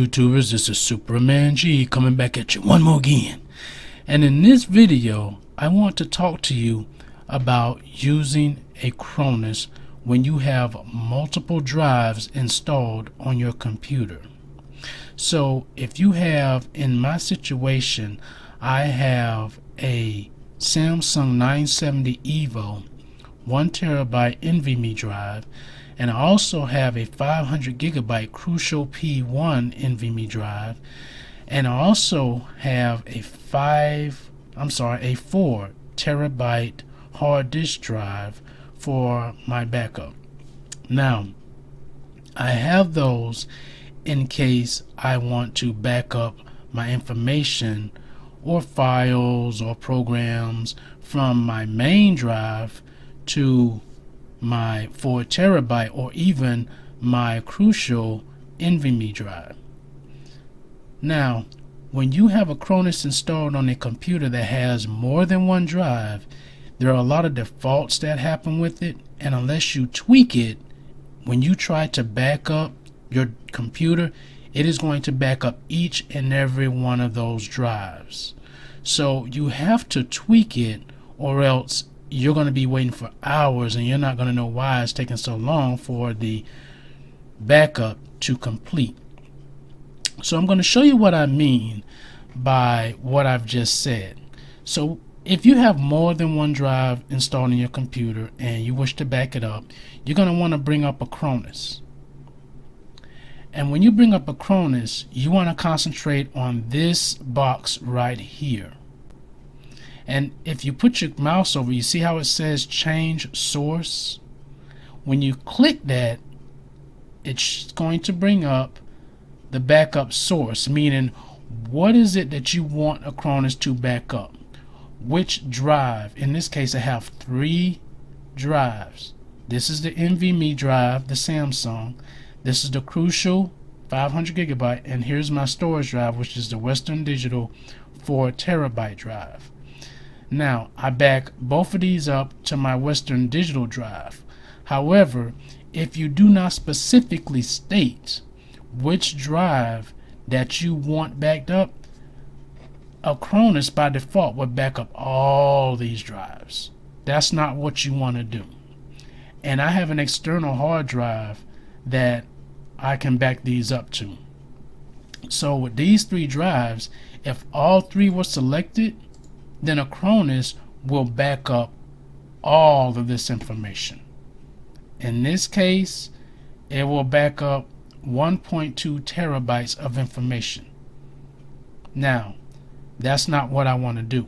YouTubers, this is Superman G coming back at you one more again. And in this video, I want to talk to you about using Acronis when you have multiple drives installed on your computer. So if you have, in my situation, I have a Samsung 970 EVO 1TB NVMe drive, and I also have a 500GB Crucial P1 NVMe drive, and I also have a 4TB hard disk drive for my backup. Now, I have those in case I want to back up my information or files or programs from my main drive to my 4TB or even my Crucial NVMe drive. Now, when you have Acronis installed on a computer that has more than one drive, there are a lot of defaults that happen with it, and unless you tweak it, when you try to back up your computer, it is going to back up each and every one of those drives. So you have to tweak it, or else you're going to be waiting for hours and you're not going to know why it's taking so long for the backup to complete. So I'm going to show you what I mean by what I've just said. So if you have more than one drive installed in your computer and you wish to back it up, you're going to want to bring up Acronis. And when you bring up Acronis, you want to concentrate on this box right here. And if you put your mouse over, you see how it says change source? When you click that, it's going to bring up the backup source, meaning what is it that you want Acronis to back up? Which drive? In this case, I have 3 drives. This is the NVMe drive, the Samsung. This is the Crucial 500GB, and here's my storage drive, which is the Western Digital 4TB drive. Now, I back both of these up to my Western Digital drive. However, if you do not specifically state which drive that you want backed up, Acronis by default would back up all these drives. That's not what you want to do. And I have an external hard drive that I can back these up to. So with these 3 drives, if all 3 were selected, then Acronis will back up all of this information. In this case, it will back up 1.2 terabytes of information. Now, that's not what I want to do.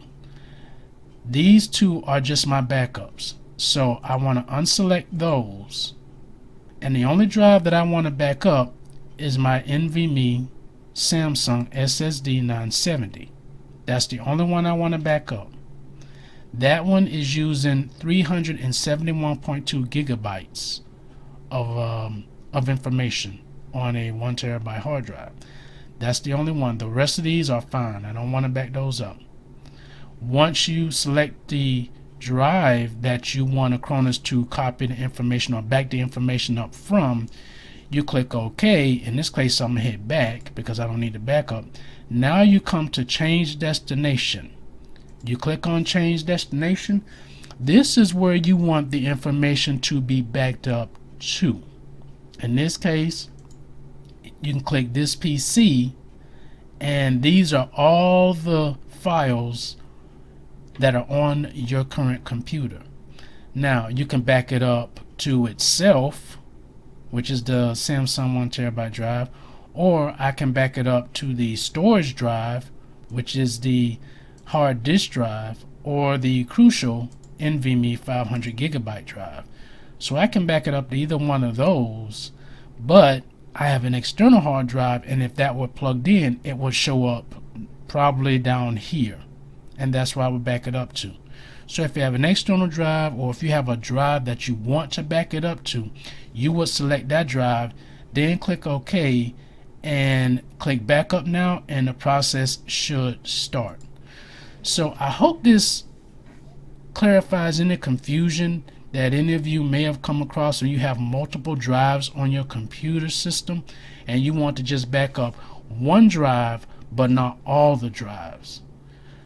These 2 are just my backups. So I want to unselect those. And the only drive that I want to back up is my NVMe Samsung SSD 970. That's the only one I want to back up. That one is using 371.2 gigabytes of information on a 1TB hard drive. That's the only one. The rest of these are fine. I don't want to back those up. Once you select the drive that you want Acronis to copy the information or back the information up from, you click OK. In this case, I'm going to hit back because I don't need the backup. Now you come to change destination. You click on change destination. This is where you want the information to be backed up to. In this case, you can click this PC, and these are all the files that are on your current computer. Now you can back it up to itself, which is the Samsung 1TB drive, or I can back it up to the storage drive, which is the hard disk drive, or the Crucial NVMe 500GB drive. So I can back it up to either one of those, but I have an external hard drive, and if that were plugged in, it would show up probably down here, and that's where I would back it up to. So if you have an external drive, or if you have a drive that you want to back it up to, you would select that drive, then click OK and click backup now, and the process should start. So I hope this clarifies any confusion that any of you may have come across when you have multiple drives on your computer system and you want to just back up one drive, but not all the drives.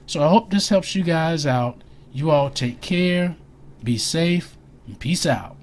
So I hope this helps you guys out. You all take care, be safe, and peace out.